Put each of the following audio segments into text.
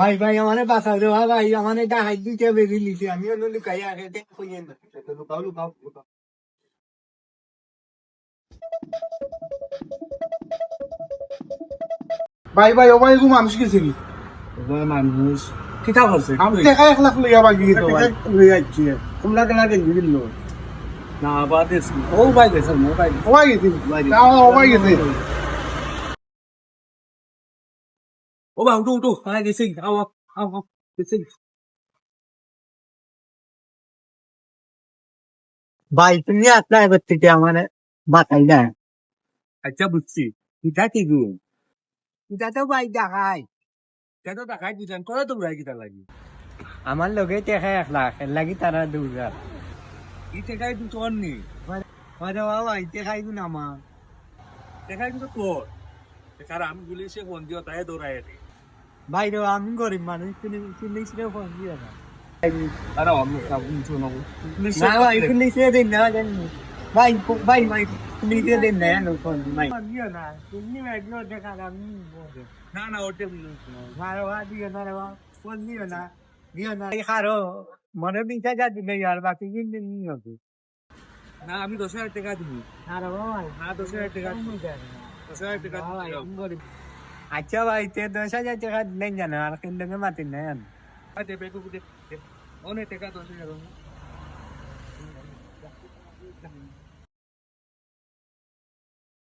ভাই ভাই আমারে বাঁচাও রে ভাই আমারে ডাহাই দুইটা বেরি লিছি আমি অন্য লুকাই আগে দেখ কইেন না লুকাও লুকাও লুকাও ভাই ভাই ও ভাই গো মানুষ গেছিল ওই মানুষ কিটা করছে আমি দেখা 1 লাখ লইয়া বাকি তো ভাই লই যাচ্ছি তোমরা কেন আগে দিল না বাদেস ও ভাই দেন ও ভাই ও ভাই গেছিল ও ভাই গেছিল ও ভাই উঠো উঠো ভাই গেছি আও আও আও গেছি ভাই তুমি আপনার ব্যক্তিতে আমার বাতাই না আচ্ছা বুঝছি কিটা কি গো কিটা তো ভাই দেখাই কেন দেখাই দিছেন তোরা তো ভাই কিটা লাগি আমার লগে টেকা 1 লাখ এর লাগি তারা 2000 ই টেকাই তো তোর নি মানে বাবা ই টেকাই তো না মা টেকাই তো তোর কারণ আমি পুলিশে ফোন দিও তাই দৌড়ায় রে ভাই রে আমি গরিব মানুষ পুলিশে ফোন দিও না আরে আমি কাবুল শুনো না ভাই পুলিশে দিন না জানি ভাই ভাই ভাই পুলিশে দিন না নো ফোন ভাই দিও না তুমি একনো দেখা আমি না না ওটা শুনো ভাই ভাই দিও না রে ফোন দিও না খারো মনে বিছা যা দিলে यार বাকি দিন দিন নি হবে না আমি 10000 টাকা দিব আরে ভাই না 10000 টাকা 10000 টাকা আচ্ছা ভাই তে 10000 টাকা দিলেন জানা আর কিন্তু মাতিন না আরে বেকু দে অনেক টাকা 10000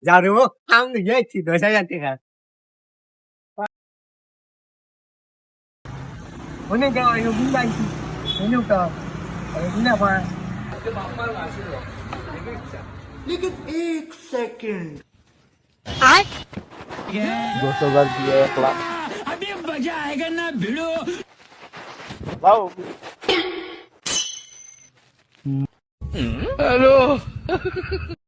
যাও রে আমি যাচ্ছি 10000 টাকা অনেক গাও এই বুঝাইছি অনেক গাও না পা लेकिन एक सेकंड 200 दिए 1 लाख अभी मजा आएगा ना भिड़ो वाओ हेलो